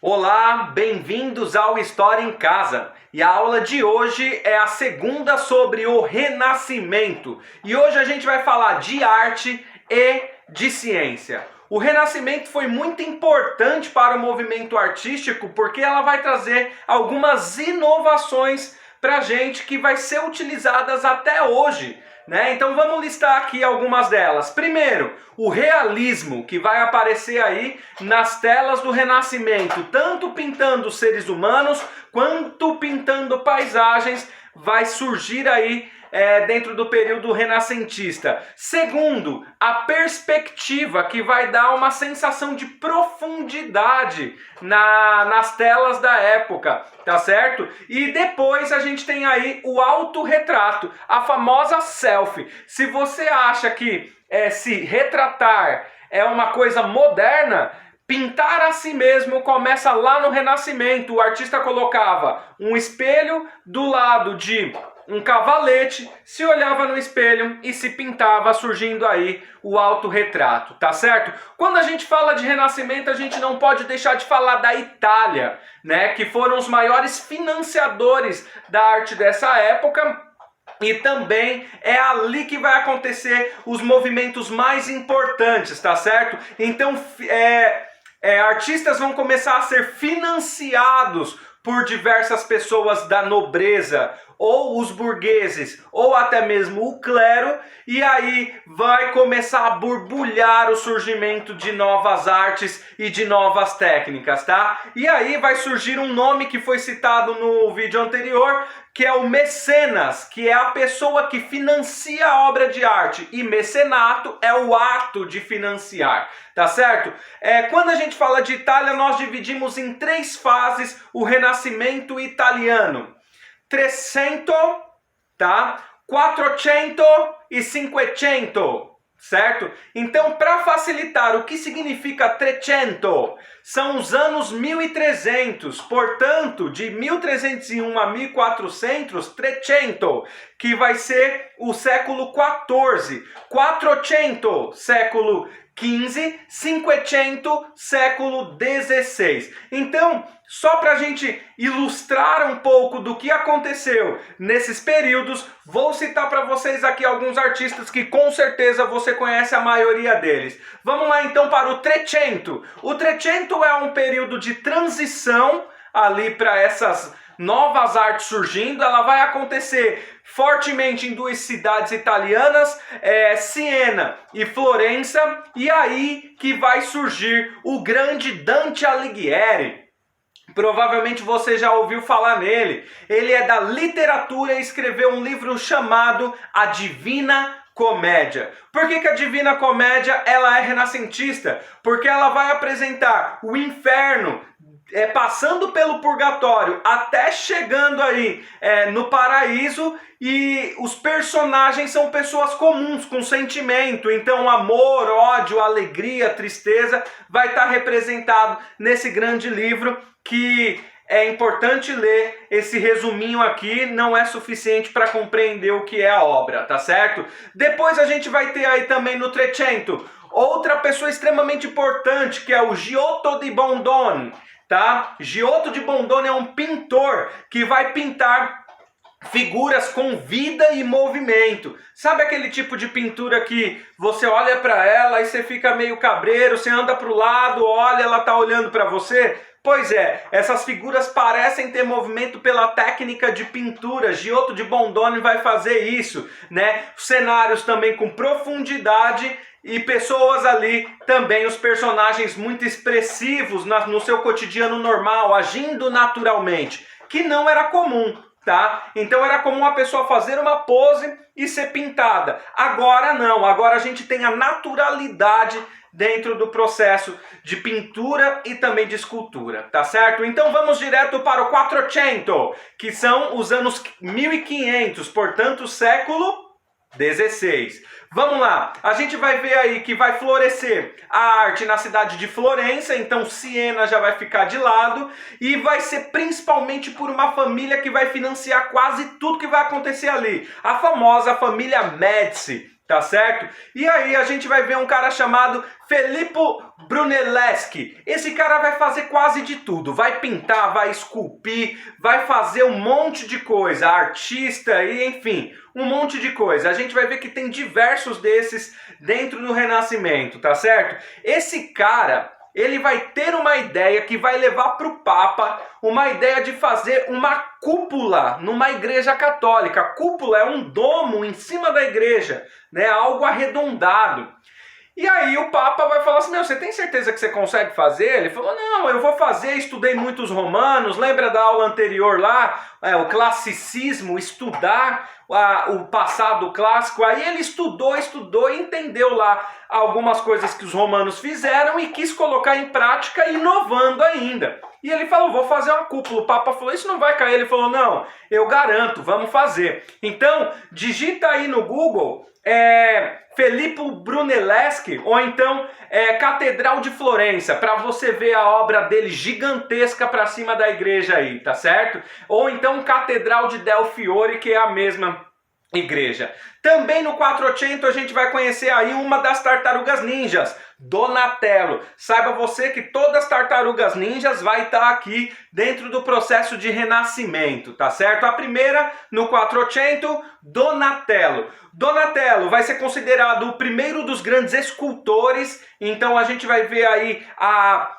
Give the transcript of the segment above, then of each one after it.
Olá, bem-vindos ao História em Casa. E a aula de hoje é a segunda sobre o Renascimento. E hoje a gente vai falar de arte e de ciência. O Renascimento foi muito importante para o movimento artístico porque ela vai trazer algumas inovações para a gente que vai ser utilizadas até hoje. Então vamos listar aqui algumas delas. Primeiro, o realismo, que vai aparecer aí nas telas do Renascimento, tanto pintando seres humanos quanto pintando paisagens, vai surgir aí dentro do período renascentista. Segundo, a perspectiva, que vai dar uma sensação de profundidade nas telas da época, tá certo? E depois a gente tem aí o autorretrato, a famosa selfie. Se você acha que se retratar é uma coisa moderna, pintar a si mesmo começa lá no Renascimento. O artista colocava um espelho do lado de um cavalete, se olhava no espelho e se pintava, surgindo aí o autorretrato, tá certo? Quando a gente fala de Renascimento, a gente não pode deixar de falar da Itália, que foram os maiores financiadores da arte dessa época. E também é ali que vai acontecer os movimentos mais importantes, tá certo? Então, artistas vão começar a ser financiados por diversas pessoas da nobreza, ou os burgueses, ou até mesmo o clero, e aí vai começar a borbulhar o surgimento de novas artes e de novas técnicas, tá? E aí vai surgir um nome que foi citado no vídeo anterior, que é o mecenas, que é a pessoa que financia a obra de arte, e mecenato é o ato de financiar, tá certo? Quando a gente fala de Itália, nós dividimos em 3 fases o Renascimento italiano: 300, tá? 400 e 500, certo? Então, para facilitar, o que significa 300? São os anos 1300, portanto, de 1301 a 1400, 300, que vai ser o século 14, 400, século 15, 500, século 16. Então, só para a gente ilustrar um pouco do que aconteceu nesses períodos, vou citar para vocês aqui alguns artistas que com certeza você conhece a maioria deles. Vamos lá então para o 300. O 300 é um período de transição ali para essas novas artes surgindo. Ela vai acontecer fortemente em 2 cidades italianas, Siena e Florença, e aí que vai surgir o grande Dante Alighieri. Provavelmente você já ouviu falar nele. Ele é da literatura e escreveu um livro chamado A Divina Comédia. Por que a Divina Comédia ela é renascentista? Porque ela vai apresentar o inferno, passando pelo purgatório até chegando aí no paraíso, e os personagens são pessoas comuns, com sentimento. Então amor, ódio, alegria, tristeza vai estar representado nesse grande livro, que é importante ler. Esse resuminho aqui não é suficiente para compreender o que é a obra, tá certo? Depois a gente vai ter aí também no 300 outra pessoa extremamente importante, que é o Giotto di Bondone. Tá? Giotto di Bondone é um pintor que vai pintar figuras com vida e movimento. Sabe aquele tipo de pintura que você olha para ela e você fica meio cabreiro, você anda para o lado, olha, ela tá olhando para você? Pois é, essas figuras parecem ter movimento pela técnica de pintura. Giotto di Bondone vai fazer isso, Cenários também com profundidade e pessoas ali também, os personagens muito expressivos no seu cotidiano normal, agindo naturalmente, que não era comum, tá? Então era comum a pessoa fazer uma pose e ser pintada. Agora não, agora a gente tem a naturalidade dentro do processo de pintura e também de escultura, tá certo? Então vamos direto para o 400, que são os anos 1500, portanto século 16. Vamos lá, a gente vai ver aí que vai florescer a arte na cidade de Florença, então Siena já vai ficar de lado, e vai ser principalmente por uma família que vai financiar quase tudo que vai acontecer ali, a famosa família Médici, tá certo? E aí a gente vai ver um cara chamado Filippo Brunelleschi. Esse cara vai fazer quase de tudo, vai pintar, vai esculpir, vai fazer um monte de coisa, artista e enfim, um monte de coisa. A gente vai ver que tem diversos desses dentro do Renascimento, tá certo? Esse cara, ele vai ter uma ideia que vai levar para o Papa uma ideia de fazer uma cúpula numa igreja católica. A cúpula é um domo em cima da igreja, né? Algo arredondado. E aí o Papa vai falar assim, meu, você tem certeza que você consegue fazer? Ele falou, não, eu vou fazer, estudei muitos romanos, lembra da aula anterior lá, o classicismo, estudar o passado clássico. Aí ele estudou e entendeu lá algumas coisas que os romanos fizeram e quis colocar em prática, inovando ainda. E ele falou, vou fazer uma cúpula. O Papa falou, isso não vai cair. Ele falou, não, eu garanto, vamos fazer. Então, digita aí no Google, Filippo Brunelleschi, ou então Catedral de Florença, para você ver a obra dele gigantesca para cima da igreja aí, tá certo? Ou então Catedral de Del Fiore, que é a mesma igreja. Também no 400 a gente vai conhecer aí uma das tartarugas ninjas, Donatello. Saiba você que todas as tartarugas ninjas vai estar aqui dentro do processo de renascimento, tá certo? A primeira, no 400, Donatello. Donatello vai ser considerado o primeiro dos grandes escultores, então a gente vai ver aí a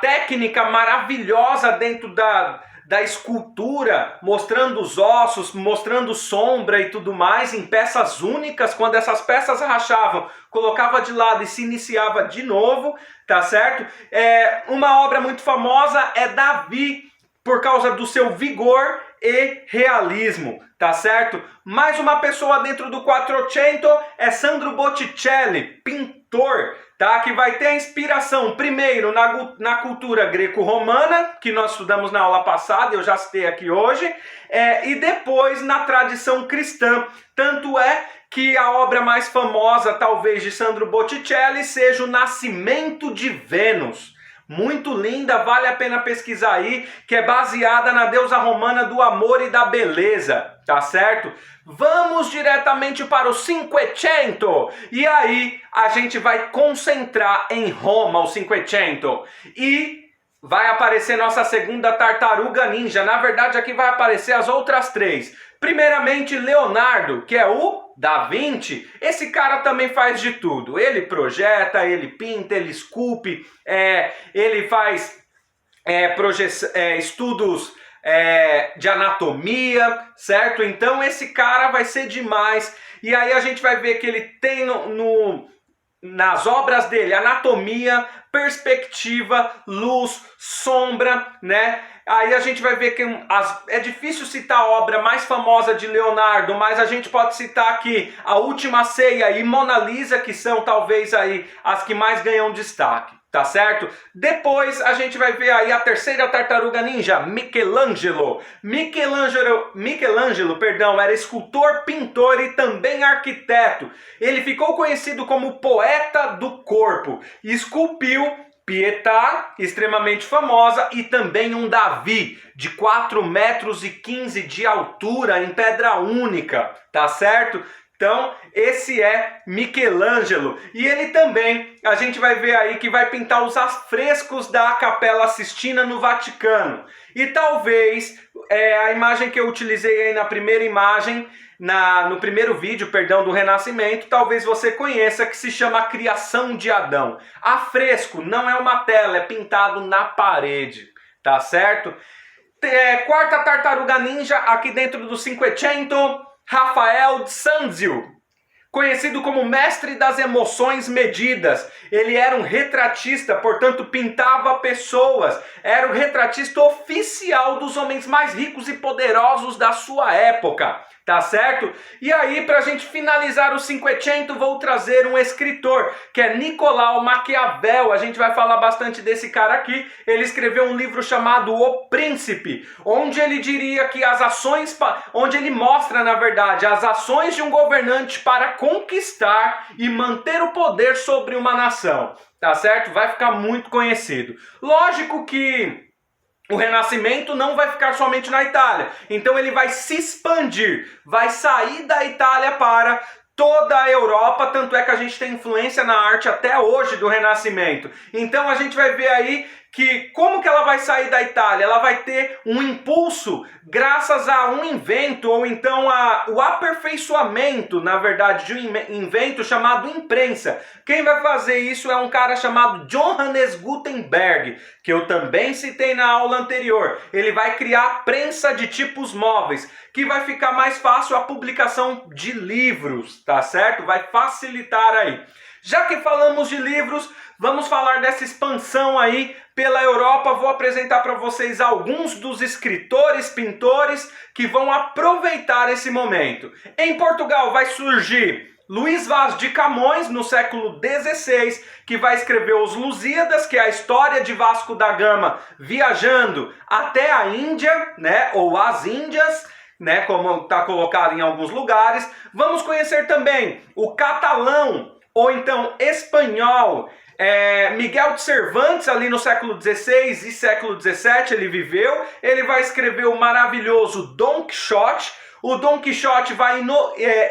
técnica maravilhosa dentro da escultura, mostrando os ossos, mostrando sombra e tudo mais, em peças únicas. Quando essas peças rachavam, colocava de lado e se iniciava de novo, tá certo? Uma obra muito famosa é Davi, por causa do seu vigor e realismo, tá certo? Mais uma pessoa dentro do 400 é Sandro Botticelli, pintor, tá? Que vai ter a inspiração primeiro na cultura greco-romana, que nós estudamos na aula passada, eu já citei aqui hoje, e depois na tradição cristã. Tanto é que a obra mais famosa, talvez, de Sandro Botticelli seja O Nascimento de Vênus. Muito linda, vale a pena pesquisar aí, que é baseada na deusa romana do amor e da beleza, tá certo? Vamos diretamente para o 500, e aí a gente vai concentrar em Roma, o 500, e vai aparecer nossa segunda tartaruga ninja. Na verdade aqui vai aparecer as outras três. Primeiramente Leonardo, que é o Da Vinci. Esse cara também faz de tudo. Ele projeta, ele pinta, ele esculpe, ele faz estudos de anatomia, certo? Então esse cara vai ser demais. E aí a gente vai ver que ele tem nas obras dele anatomia, perspectiva, luz, sombra, né? Aí a gente vai ver que é difícil citar a obra mais famosa de Leonardo, mas a gente pode citar aqui A Última Ceia e Mona Lisa, que são talvez aí as que mais ganham destaque, tá certo? Depois a gente vai ver aí a terceira tartaruga ninja, Michelangelo. Michelangelo, perdão, era escultor, pintor e também arquiteto. Ele ficou conhecido como poeta do corpo e esculpiu Pietà, extremamente famosa, e também um Davi, de 4,15 metros de altura, em pedra única, tá certo? Então, esse é Michelangelo. E ele também, a gente vai ver aí que vai pintar os afrescos da Capela Sistina no Vaticano. E talvez, a imagem que eu utilizei aí na primeira imagem, no primeiro vídeo, perdão, do Renascimento, talvez você conheça, que se chama Criação de Adão. Afresco não é uma tela, é pintado na parede, tá certo? Quarta tartaruga ninja, aqui dentro do 500, Rafael de Sanzio, conhecido como mestre das emoções medidas. Ele era um retratista, portanto pintava pessoas. Era o retratista oficial dos homens mais ricos e poderosos da sua época, tá certo? E aí, pra gente finalizar o 500, vou trazer um escritor, que é Nicolau Maquiavel. A gente vai falar bastante desse cara aqui. Ele escreveu um livro chamado O Príncipe, onde ele diria que onde ele mostra, na verdade, as ações de um governante para conquistar e manter o poder sobre uma nação, tá certo? Vai ficar muito conhecido. Lógico que o Renascimento não vai ficar somente na Itália. Então ele vai se expandir, vai sair da Itália para toda a Europa, tanto é que a gente tem influência na arte até hoje do Renascimento. Então a gente vai ver aí que como que ela vai sair da Itália? Ela vai ter um impulso graças a um invento, ou então o aperfeiçoamento, na verdade, de um invento chamado imprensa. Quem vai fazer isso é um cara chamado Johannes Gutenberg, que eu também citei na aula anterior. Ele vai criar prensa de tipos móveis, que vai ficar mais fácil a publicação de livros, tá certo? Vai facilitar aí. Já que falamos de livros, vamos falar dessa expansão aí pela Europa. Vou apresentar para vocês alguns dos escritores, pintores que vão aproveitar esse momento. Em Portugal vai surgir Luís Vaz de Camões, no século XVI, que vai escrever Os Lusíadas, que é a história de Vasco da Gama viajando até a Índia, né, ou as Índias, né, como está colocado em alguns lugares. Vamos conhecer também o catalão, ou então espanhol, Miguel de Cervantes, ali no século XVI e século XVII ele viveu. Ele vai escrever o maravilhoso Dom Quixote. O Dom Quixote vai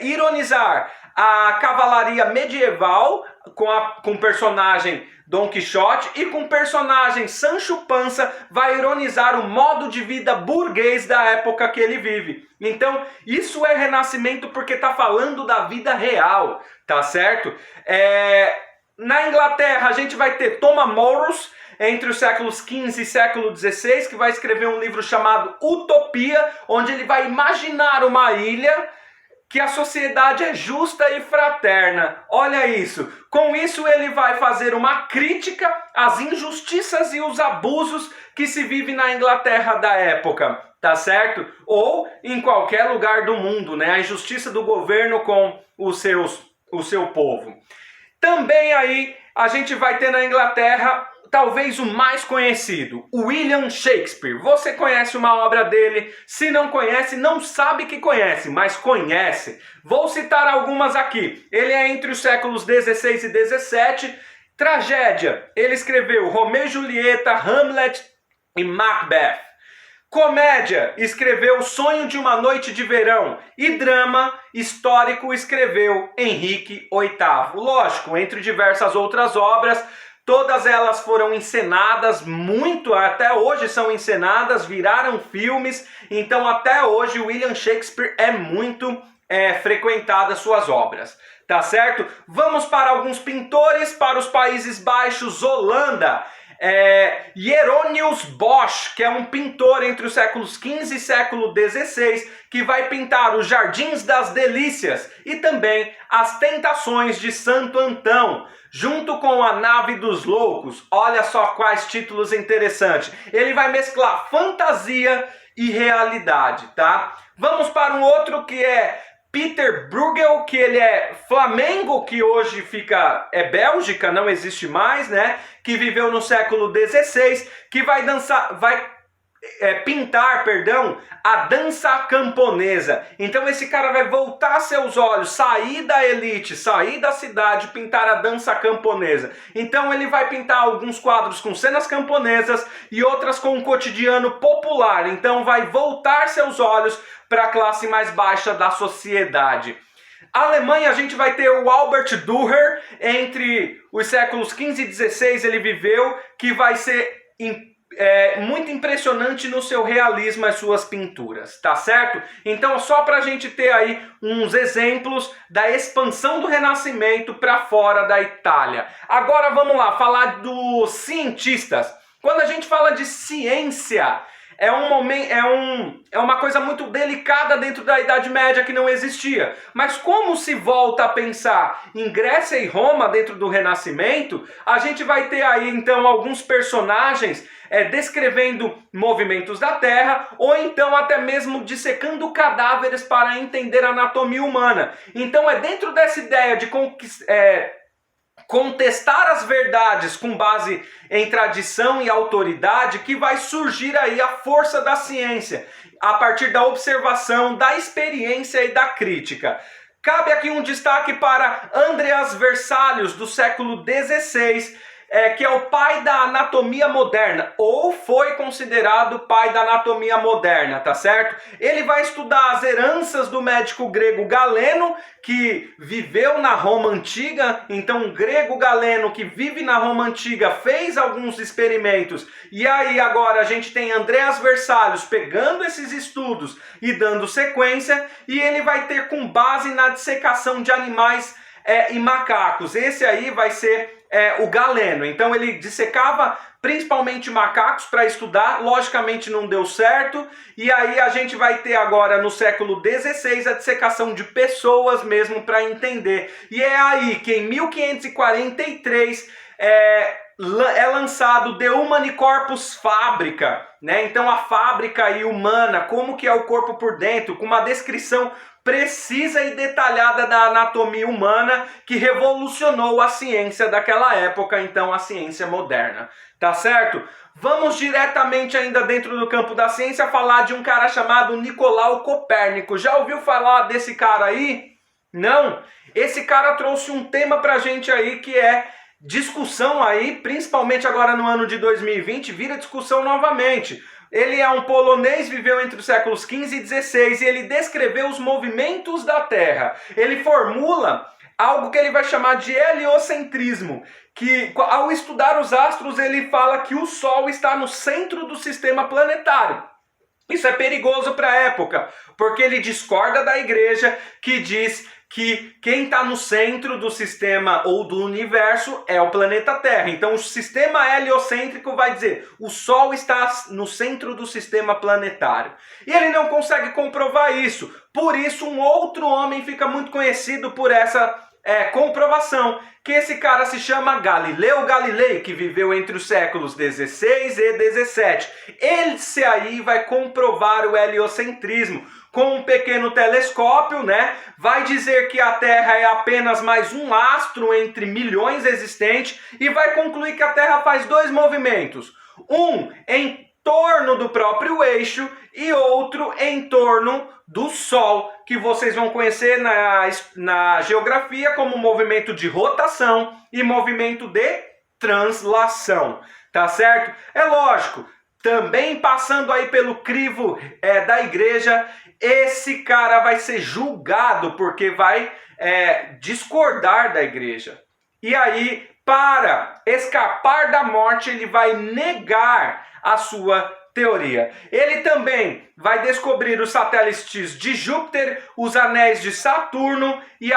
ironizar a cavalaria medieval com o personagem Dom Quixote, e com o personagem Sancho Panza vai ironizar o modo de vida burguês da época que ele vive. Então, isso é Renascimento porque está falando da vida real, tá certo? Na Inglaterra, a gente vai ter Thomas More, entre os séculos XV e século XVI, que vai escrever um livro chamado Utopia, onde ele vai imaginar uma ilha que a sociedade é justa e fraterna. Olha isso. Com isso ele vai fazer uma crítica às injustiças e os abusos que se vive na Inglaterra da época, tá certo? Ou em qualquer lugar do mundo, né? A injustiça do governo com o seu povo. Também aí a gente vai ter na Inglaterra talvez o mais conhecido, William Shakespeare. Você conhece uma obra dele? Se não conhece, não sabe que conhece, mas conhece. Vou citar algumas aqui. Ele é entre os séculos XVI e XVII. Tragédia, ele escreveu Romeu e Julieta, Hamlet e Macbeth. Comédia, escreveu Sonho de uma Noite de Verão. E drama histórico, escreveu Henrique VIII. Lógico, entre diversas outras obras. Todas elas foram encenadas, muito, até hoje são encenadas, viraram filmes. Então até hoje William Shakespeare é muito frequentado as suas obras, tá certo? Vamos para alguns pintores, para os Países Baixos, Holanda. Hieronymus Bosch, que é um pintor entre os séculos XV e século XVI, que vai pintar os Jardins das Delícias e também as Tentações de Santo Antão, junto com a Nave dos Loucos. Olha só quais títulos interessantes. Ele vai mesclar fantasia e realidade, tá? Vamos para um outro que é Peter Bruegel, que ele é Flamengo, que hoje é Bélgica, não existe mais, né? Que viveu no século XVI, que vai pintar a dança camponesa. Então esse cara vai voltar seus olhos, sair da elite, sair da cidade, pintar a dança camponesa. Então ele vai pintar alguns quadros com cenas camponesas e outras com o cotidiano popular. Então vai voltar seus olhos para a classe mais baixa da sociedade. Alemanha, a gente vai ter o Albert Dürer, entre os séculos XV e XVI ele viveu, que vai ser muito impressionante no seu realismo as suas pinturas, tá certo? Então só para a gente ter aí uns exemplos da expansão do Renascimento para fora da Itália. Agora vamos lá, falar dos cientistas. Quando a gente fala de ciência, é uma coisa muito delicada dentro da Idade Média que não existia. Mas como se volta a pensar em Grécia e Roma dentro do Renascimento, a gente vai ter aí então alguns personagens descrevendo movimentos da Terra, ou então até mesmo dissecando cadáveres para entender a anatomia humana. Então é dentro dessa ideia de contestar as verdades com base em tradição e autoridade que vai surgir aí a força da ciência, a partir da observação, da experiência e da crítica. Cabe aqui um destaque para Andreas Vesalius, do século XVI, que é o pai da anatomia moderna, ou foi considerado pai da anatomia moderna, tá certo? Ele vai estudar as heranças do médico grego Galeno, que viveu na Roma Antiga. Então, um grego Galeno que vive na Roma Antiga fez alguns experimentos, e aí agora a gente tem Andreas Vesalius pegando esses estudos e dando sequência, e ele vai ter com base na dissecação de animais e macacos. Esse aí vai ser o Galeno. Então ele dissecava principalmente macacos para estudar, logicamente não deu certo, e aí a gente vai ter agora no século XVI a dissecação de pessoas mesmo para entender. E é aí que em 1543 é lançado The Humani Corpus Fabrica, né? Então a fábrica aí humana, como que é o corpo por dentro, com uma descrição precisa e detalhada da anatomia humana, que revolucionou a ciência daquela época, então a ciência moderna, tá certo? Vamos diretamente ainda dentro do campo da ciência falar de um cara chamado Nicolau Copérnico. Já ouviu falar desse cara aí? Não? Esse cara trouxe um tema pra gente aí que é discussão aí, principalmente agora no ano de 2020, vira discussão novamente. Ele é um polonês, viveu entre os séculos XV e XVI, e ele descreveu os movimentos da Terra. Ele formula algo que ele vai chamar de heliocentrismo, que ao estudar os astros ele fala que o Sol está no centro do sistema planetário. Isso é perigoso para a época, porque ele discorda da igreja que diz que quem está no centro do sistema ou do universo é o planeta Terra. Então o sistema heliocêntrico vai dizer o Sol está no centro do sistema planetário. E ele não consegue comprovar isso. Por isso um outro homem fica muito conhecido por essa comprovação, que esse cara se chama Galileu Galilei, que viveu entre os séculos 16 e 17. Esse aí vai comprovar o heliocentrismo com um pequeno telescópio, né? Vai dizer que a Terra é apenas mais um astro entre milhões existentes e vai concluir que a Terra faz dois movimentos. Um em torno do próprio eixo e outro em torno do Sol, que vocês vão conhecer na geografia como movimento de rotação e movimento de translação, tá certo? É lógico, também passando aí pelo crivo da igreja, esse cara vai ser julgado porque vai discordar da igreja. E aí, para escapar da morte, ele vai negar a sua teoria. Ele também vai descobrir os satélites de Júpiter, os anéis de Saturno e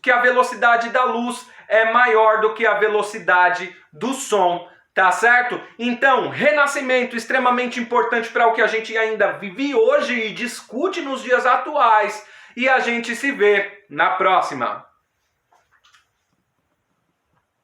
que a velocidade da luz é maior do que a velocidade do som, tá certo? Então, renascimento extremamente importante para o que a gente ainda vive hoje e discute nos dias atuais. E a gente se vê na próxima.